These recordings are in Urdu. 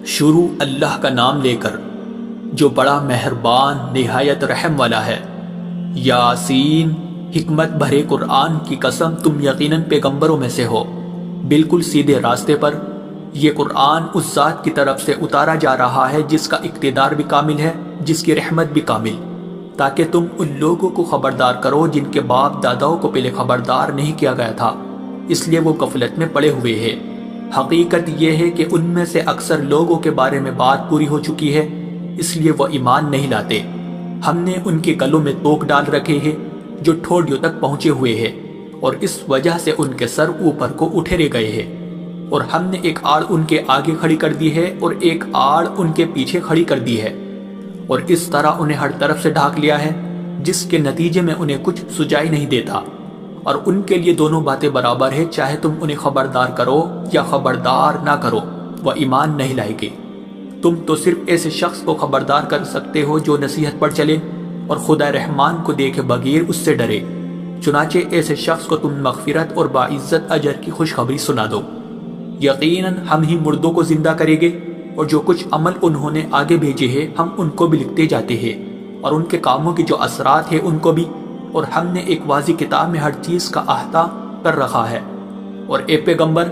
شروع اللہ کا نام لے کر جو بڑا مہربان نہایت رحم والا ہے۔ یاسین، حکمت بھرے قرآن کی قسم، تم یقیناً پیغمبروں میں سے ہو، بالکل سیدھے راستے پر۔ یہ قرآن اس ذات کی طرف سے اتارا جا رہا ہے جس کا اقتدار بھی کامل ہے، جس کی رحمت بھی کامل، تاکہ تم ان لوگوں کو خبردار کرو جن کے باپ داداؤں کو پہلے خبردار نہیں کیا گیا تھا، اس لیے وہ غفلت میں پڑے ہوئے ہیں۔ حقیقت یہ ہے کہ ان میں سے اکثر لوگوں کے بارے میں بات پوری ہو چکی ہے، اس لیے وہ ایمان نہیں لاتے۔ ہم نے ان کے گلوں میں توق ڈال رکھے ہیں جو ٹھوڑیوں تک پہنچے ہوئے ہیں، اور اس وجہ سے ان کے سر اوپر کو اٹھے گئے ہیں، اور ہم نے ایک آڑ ان کے آگے کھڑی کر دی ہے اور ایک آڑ ان کے پیچھے کھڑی کر دی ہے، اور اس طرح انہیں ہر طرف سے ڈھانک لیا ہے، جس کے نتیجے میں انہیں کچھ سجائی نہیں دیتا۔ اور ان کے لیے دونوں باتیں برابر ہے، چاہے تم انہیں خبردار کرو یا خبردار نہ کرو، وہ ایمان نہیں لائے گے۔ تم تو صرف ایسے شخص کو خبردار کر سکتے ہو جو نصیحت پر چلے اور خدا رحمان کو دیکھے بغیر اس سے ڈرے، چنانچہ ایسے شخص کو تم مغفرت اور باعزت اجر کی خوشخبری سنا دو۔ یقیناً ہم ہی مردوں کو زندہ کریں گے، اور جو کچھ عمل انہوں نے آگے بھیجے ہیں ہم ان کو بھی لکھتے جاتے ہیں، اور ان کے کاموں کی جو اثرات ہیں ان کو بھی، اور ہم نے ایک واضح کتاب میں ہر چیز کا احاطہ کر رکھا ہے۔ اور اے پیغمبر،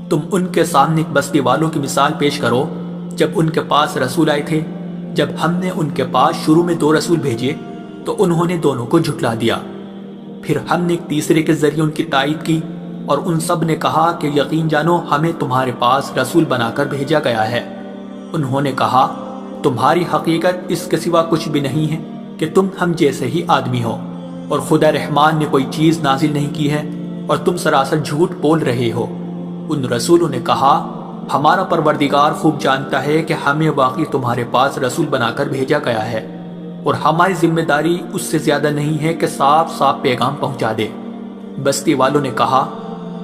تم ان کے سامنے ایک بستی والوں کی مثال پیش کرو جب ان کے پاس رسول آئے تھے۔ جب ہم نے ان کے پاس شروع میں 2 رسول بھیجے تو انہوں نے دونوں کو جھٹلا دیا، پھر ہم نے ایک تیسرے کے ذریعے ان کی تائید کی، اور ان سب نے کہا کہ یقین جانو ہمیں تمہارے پاس رسول بنا کر بھیجا گیا ہے۔ انہوں نے کہا تمہاری حقیقت اس کے سوا کچھ بھی نہیں ہے کہ تم ہم جیسے ہی آدمی ہو، اور خدا رحمان نے کوئی چیز نازل نہیں کی ہے، اور تم سراسر جھوٹ بول رہے ہو۔ ان رسولوں نے کہا ہمارا پروردگار خوب جانتا ہے کہ ہمیں واقعی تمہارے پاس رسول بنا کر بھیجا گیا ہے، اور ہماری ذمہ داری اس سے زیادہ نہیں ہے کہ صاف صاف پیغام پہنچا دے۔ بستی والوں نے کہا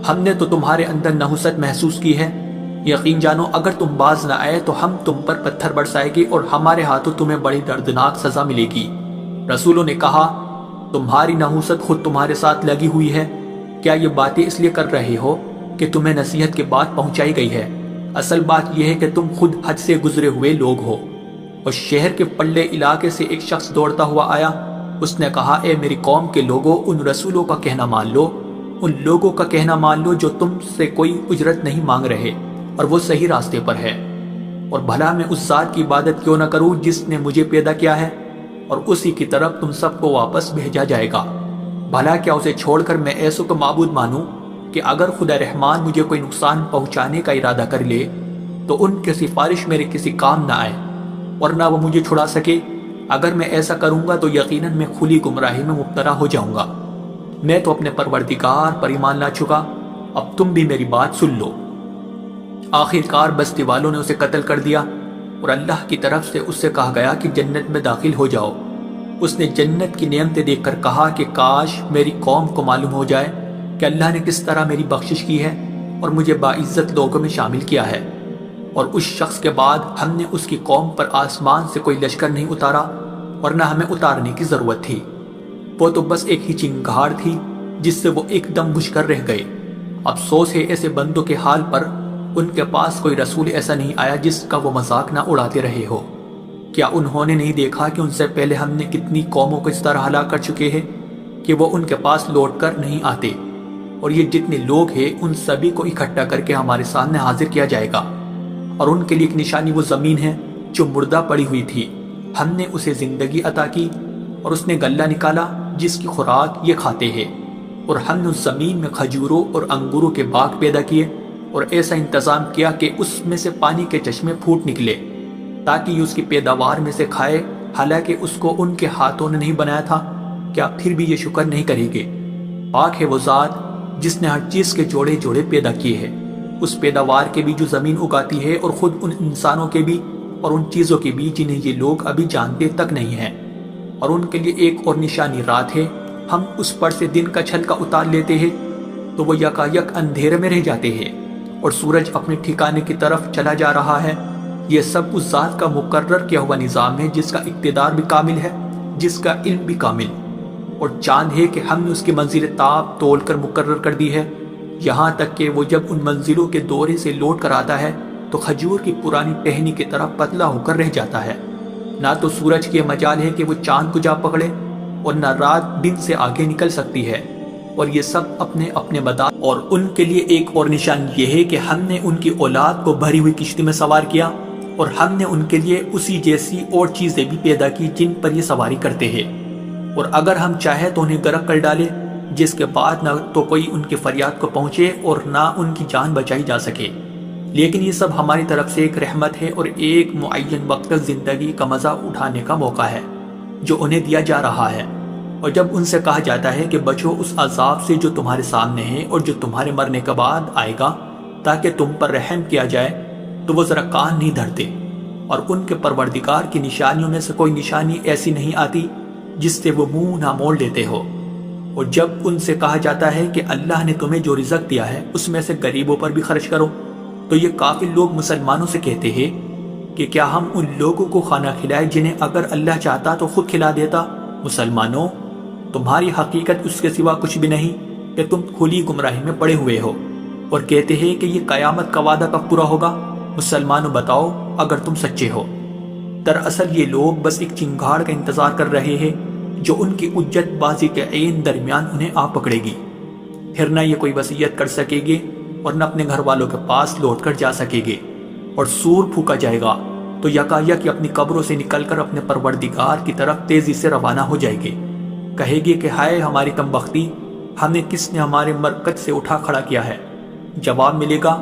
ہم نے تو تمہارے اندر نحوست محسوس کی ہے، یقین جانو اگر تم باز نہ آئے تو ہم تم پر پتھر برسائے گی اور ہمارے ہاتھوں تمہیں بڑی دردناک سزا ملے گی۔ رسولوں نے کہا تمہاری نحوست خود تمہارے ساتھ لگی ہوئی ہے، کیا یہ باتیں اس لیے کر رہے ہو کہ تمہیں نصیحت کی بات پہنچائی گئی ہے؟ اصل بات یہ ہے کہ تم خود حد سے گزرے ہوئے لوگ ہو۔ اور شہر کے پلے علاقے سے ایک شخص دوڑتا ہوا آیا، اس نے کہا اے میری قوم کے لوگوں، ان رسولوں کا کہنا مان لو، ان لوگوں کا کہنا مان لو جو تم سے کوئی اجرت نہیں مانگ رہے اور وہ صحیح راستے پر ہے، اور بھلا میں اس ذات کی عبادت کیوں نہ کروں جس نے مجھے پیدا کیا ہے، اور اسی کی طرف تم سب کو واپس بھیجا جائے گا۔ بھلا کیا اسے چھوڑ کر میں ایسوں کو معبود مانوں کہ اگر خدا رحمان مجھے کوئی نقصان پہنچانے کا ارادہ کر لے تو ان کی سفارش میرے کسی کام نہ آئے، اور نہ وہ مجھے چھڑا سکے۔ اگر میں ایسا کروں گا تو یقیناً میں کھلی گمراہی میں مبتلا ہو جاؤں گا۔ میں تو اپنے پروردگار پر ایمان لا چکا، اب تم بھی میری بات سن لو۔ آخرکار بستی والوں نے اسے قتل کر دیا، اور اللہ کی طرف سے اس سے کہا گیا کہ جنت میں داخل ہو جاؤ۔ اس نے جنت کی نعمتیں دیکھ کر کہا کہ کاش میری قوم کو معلوم ہو جائے کہ اللہ نے کس طرح میری بخشش کی ہے اور مجھے باعزت لوگوں میں شامل کیا ہے۔ اور اس شخص کے بعد ہم نے اس کی قوم پر آسمان سے کوئی لشکر نہیں اتارا، اور نہ ہمیں اتارنے کی ضرورت تھی، وہ تو بس ایک ہی چنگھاڑ تھی جس سے وہ ایک دم بجھ کر رہ گئے۔ افسوس ہے ایسے بندوں کے حال پر، ان کے پاس کوئی رسول ایسا نہیں آیا جس کا وہ مذاق نہ اڑاتے رہے ہو۔ کیا انہوں نے نہیں دیکھا کہ ان سے پہلے ہم نے کتنی قوموں کو اس طرح ہلاک کر چکے ہیں کہ وہ ان کے پاس لوٹ کر نہیں آتے؟ اور یہ جتنے لوگ ہیں ان سبھی کو اکٹھا کر کے ہمارے سامنے حاضر کیا جائے گا، اور ان کے لیے ایک نشانی وہ زمین ہے جو مردہ پڑی ہوئی تھی، ہم نے اسے زندگی عطا کی، اور اس نے غلہ نکالا جس کی خوراک یہ کھاتے ہیں، اور ہم نے اس زمین میں کھجوروں اور انگوروں کے باغ پیدا کیے، اور ایسا انتظام کیا کہ اس میں سے پانی کے چشمے پھوٹ نکلے تاکہ یہ اس کی پیداوار میں سے کھائے، حالانکہ اس کو ان کے ہاتھوں نے نہیں بنایا تھا۔ کیا پھر بھی یہ شکر نہیں کریں گے؟ پاک ہے وہ ذات جس نے ہر چیز کے جوڑے جوڑے پیدا کیے ہیں، اس پیداوار کے بھی جو زمین اگاتی ہے، اور خود ان انسانوں کے بھی اور ان چیزوں کے بھی جنہیں یہ لوگ ابھی جانتے تک نہیں ہیں۔ اور ان کے لیے ایک اور نشانی رات ہے، ہم اس پر سے دن کا چھلکا اتار لیتے ہیں تو وہ یکایک اندھیرے میں رہ جاتے ہیں، اور سورج اپنے ٹھکانے کی طرف چلا جا رہا ہے۔ یہ سب اس ذات کا مقرر کیا ہوا نظام ہے جس کا اقتدار بھی کامل ہے، جس کا علم بھی کامل۔ اور چاند ہے کہ ہم نے اس کی منزل تاب تول کر مقرر کر دی ہے، یہاں تک کہ وہ جب ان منزلوں کے دورے سے لوٹ کر آتا ہے تو کھجور کی پرانی ٹہنی کی طرح پتلا ہو کر رہ جاتا ہے۔ نہ تو سورج کی مجال ہے کہ وہ چاند کو جا پکڑے، اور نہ رات دن سے آگے نکل سکتی ہے، اور یہ سب اپنے اپنے مدار۔ اور ان کے لیے ایک اور نشان یہ ہے کہ ہم نے ان کی اولاد کو بھری ہوئی کشتی میں سوار کیا، اور ہم نے ان کے لیے اسی جیسی اور چیزیں بھی پیدا کی جن پر یہ سواری کرتے ہیں، اور اگر ہم چاہیں تو انہیں غرق کر ڈالے، جس کے بعد نہ تو کوئی ان کی فریاد کو پہنچے اور نہ ان کی جان بچائی جا سکے۔ لیکن یہ سب ہماری طرف سے ایک رحمت ہے اور ایک معین وقت تک زندگی کا مزہ اٹھانے کا موقع ہے جو انہیں دیا جا رہا ہے۔ اور جب ان سے کہا جاتا ہے کہ بچو اس عذاب سے جو تمہارے سامنے ہے اور جو تمہارے مرنے کے بعد آئے گا تاکہ تم پر رحم کیا جائے، تو وہ ذرا کان نہیں دھرتے، اور ان کے پروردگار کی نشانیوں میں سے کوئی نشانی ایسی نہیں آتی جس سے وہ منہ نہ موڑ لیتے ہو۔ اور جب ان سے کہا جاتا ہے کہ اللہ نے تمہیں جو رزق دیا ہے اس میں سے غریبوں پر بھی خرچ کرو، تو یہ کافر لوگ مسلمانوں سے کہتے ہیں کہ کیا ہم ان لوگوں کو کھانا کھلائے جنہیں اگر اللہ چاہتا تو خود کھلا دیتا؟ مسلمانوں، تمہاری حقیقت اس کے سوا کچھ بھی نہیں کہ تم کھلی گمراہی میں پڑے ہوئے ہو، اور کہتے ہیں کہ یہ قیامت کا وعدہ کب پورا ہوگا؟ مسلمانوں بتاؤ اگر تم سچے ہو۔ دراصل یہ لوگ بس ایک چنگاڑ کا انتظار کر رہے ہیں جو ان کی اجت بازی کے عین درمیان انہیں آ پکڑے گی، پھر نہ یہ کوئی وصیت کر سکے گے اور نہ اپنے گھر والوں کے پاس لوٹ کر جا سکے گے، اور سور پھونکا جائے گا تو یکایک اپنی قبروں سے نکل کر اپنے پروردگار کی طرف تیزی سے روانہ ہو جائے گے۔ کہے گے کہ ہائے ہماری کم بختی، ہمیں کس نے ہمارے مرکز سے اٹھا کھڑا کیا ہے؟ جواب ملے گا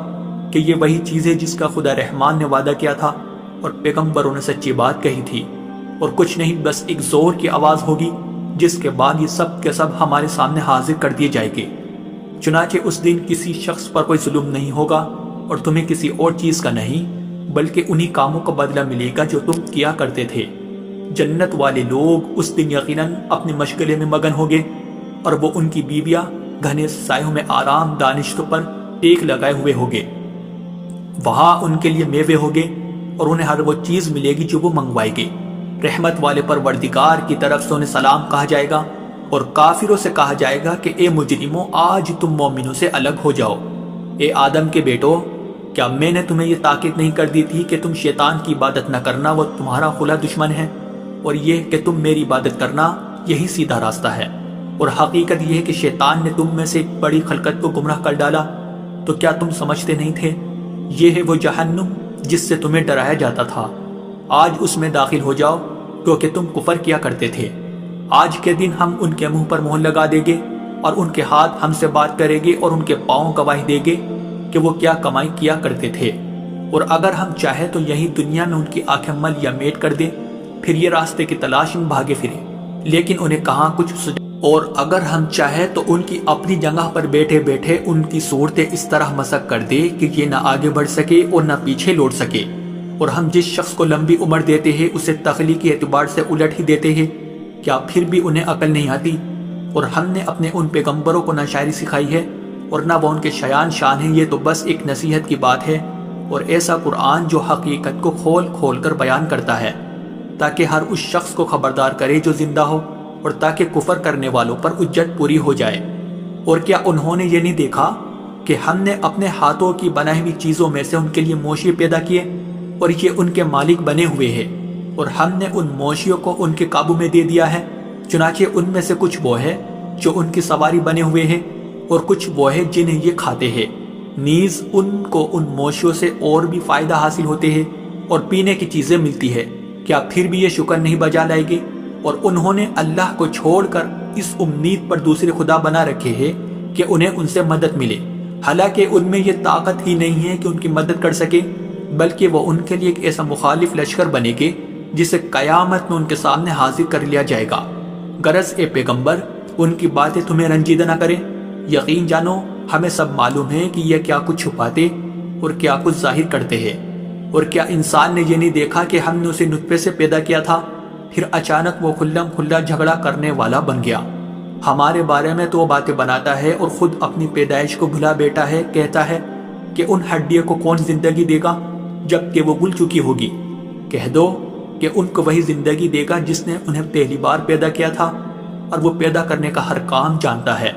کہ یہ وہی چیز ہے جس کا خدا رحمان نے وعدہ کیا تھا اور پیغمبروں نے سچی بات کہی تھی، اور کچھ نہیں، بس ایک زور کی آواز ہوگی جس کے بعد یہ سب کے سب ہمارے سامنے حاضر کر دیے جائیں گے۔ چنانچہ اس دن کسی شخص پر کوئی ظلم نہیں ہوگا اور تمہیں کسی اور چیز کا نہیں، بلکہ انہی کاموں کا بدلہ ملے گا جو تم کیا کرتے تھے۔ جنت والے لوگ اس دن یقیناً اپنے مشغلے میں مگن ہوگے، اور وہ ان کی بیویاں گھنے سایوں میں آرام دانشتوں پر ٹیک لگائے ہوئے ہوگے۔ وہاں ان کے لیے میوے ہوگے اور انہیں ہر وہ چیز ملے گی جو وہ منگوائے گے۔ رحمت والے پروردگار کی طرف سے انہیں سلام کہا جائے گا، اور کافروں سے کہا جائے گا کہ اے مجرموں، آج تم مومنوں سے الگ ہو جاؤ۔ اے آدم کے بیٹو، کیا میں نے تمہیں یہ تاکید نہیں کر دی تھی کہ تم شیطان کی عبادت نہ کرنا، وہ تمہارا کھلا دشمن ہے، اور یہ کہ تم میری عبادت کرنا، یہی سیدھا راستہ ہے۔ اور حقیقت یہ ہے کہ شیطان نے تم میں سے ایک بڑی خلقت کو گمراہ کر ڈالا، تو کیا تم سمجھتے نہیں تھے؟ یہ ہے وہ جہنم جس سے تمہیں ڈرایا جاتا تھا، آج اس میں داخل ہو جاؤ کیونکہ تم کفر کیا کرتے تھے۔ آج کے دن ہم ان کے منہ پر مہر لگا دیں گے، اور ان کے ہاتھ ہم سے بات کریں گے، اور ان کے پاؤں گواہی دیں گے کہ وہ کیا کمائی کیا کرتے تھے۔ اور اگر ہم چاہیں تو یہی دنیا میں ان کی آنکھیں مل یا میٹ کر دیں، پھر یہ راستے کی تلاش میں بھاگے پھریں، لیکن انہیں کہاں کچھ سجا۔ اور اگر ہم چاہیں تو ان کی اپنی جگہ پر بیٹھے بیٹھے ان کی صورتیں اس طرح مسخ کر دے کہ یہ نہ آگے بڑھ سکے اور نہ پیچھے لوٹ سکے۔ اور ہم جس شخص کو لمبی عمر دیتے ہیں اسے تخلیقی اعتبار سے الٹ ہی دیتے ہیں، کیا پھر بھی انہیں عقل نہیں آتی؟ اور ہم نے اپنے ان پیغمبروں کو نہ شاعری سکھائی ہے اور نہ وہ ان کے شایان شان ہیں، یہ تو بس ایک نصیحت کی بات ہے، اور ایسا قرآن جو حقیقت کو کھول کھول کر بیان کرتا ہے تاکہ ہر اس شخص کو خبردار کرے جو زندہ ہو، اور تاکہ کفر کرنے والوں پر حجت پوری ہو جائے۔ اور کیا انہوں نے یہ نہیں دیکھا کہ ہم نے اپنے ہاتھوں کی بنائی ہوئی چیزوں میں سے ان کے لیے مویشی پیدا کیے، اور یہ ان کے مالک بنے ہوئے ہیں، اور ہم نے ان مویشیوں کو ان کے قابو میں دے دیا ہے، چنانچہ ان میں سے کچھ وہ ہے جو ان کی سواری بنے ہوئے ہیں، اور کچھ وہ ہے جنہیں یہ کھاتے ہیں، نیز ان کو ان مویشیوں سے اور بھی فائدہ حاصل ہوتے ہیں اور پینے کی چیزیں ملتی ہے، کیا پھر بھی یہ شکر نہیں بجا لائے گے؟ اور انہوں نے اللہ کو چھوڑ کر اس امید پر دوسرے خدا بنا رکھے ہیں کہ انہیں ان سے مدد ملے، حالانکہ ان میں یہ طاقت ہی نہیں ہے کہ ان کی مدد کر سکے، بلکہ وہ ان کے لیے ایک ایسا مخالف لشکر بنے گے جسے قیامت میں ان کے سامنے حاضر کر لیا جائے گا۔ غرض اے پیغمبر، ان کی باتیں تمہیں رنجیدہ نہ کریں، یقین جانو ہمیں سب معلوم ہے کہ یہ کیا کچھ چھپاتے اور کیا کچھ ظاہر کرتے ہیں۔ اور کیا انسان نے یہ نہیں دیکھا کہ ہم نے اسے نطفے سے پیدا کیا تھا، پھر اچانک وہ کھلم کھلا جھگڑا کرنے والا بن گیا؟ ہمارے بارے میں تو وہ باتیں بناتا ہے اور خود اپنی پیدائش کو بھلا بیٹھا ہے، کہتا ہے کہ ان ہڈیوں کو کون زندگی دے گا جبکہ وہ گل چکی ہوگی؟ کہہ دو کہ ان کو وہی زندگی دے گا جس نے انہیں پہلی بار پیدا کیا تھا، اور وہ پیدا کرنے کا ہر کام جانتا ہے۔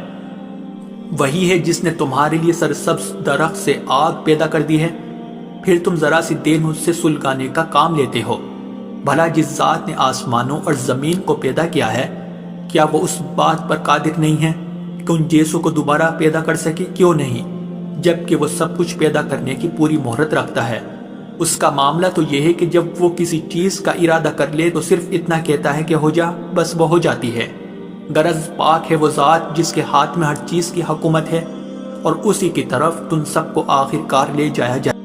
وہی ہے جس نے تمہارے لیے سرسبز درخت سے آگ پیدا کر دی ہے، پھر تم ذرا سی دیر مجھ سے سلگانے کا کام لیتے ہو؟ بھلا جس ذات نے آسمانوں اور زمین کو پیدا کیا ہے، کیا وہ اس بات پر قادر نہیں ہے کہ ان جیسوں کو دوبارہ پیدا کر سکے؟ کیوں نہیں، جبکہ وہ سب کچھ پیدا کرنے کی پوری مہرت رکھتا ہے۔ اس کا معاملہ تو یہ ہے کہ جب وہ کسی چیز کا ارادہ کر لے تو صرف اتنا کہتا ہے کہ ہو جا، بس وہ ہو جاتی ہے۔ غرض پاک ہے وہ ذات جس کے ہاتھ میں ہر چیز کی حکومت ہے، اور اسی کی طرف تم سب کو آخر کار لے جایا جائے۔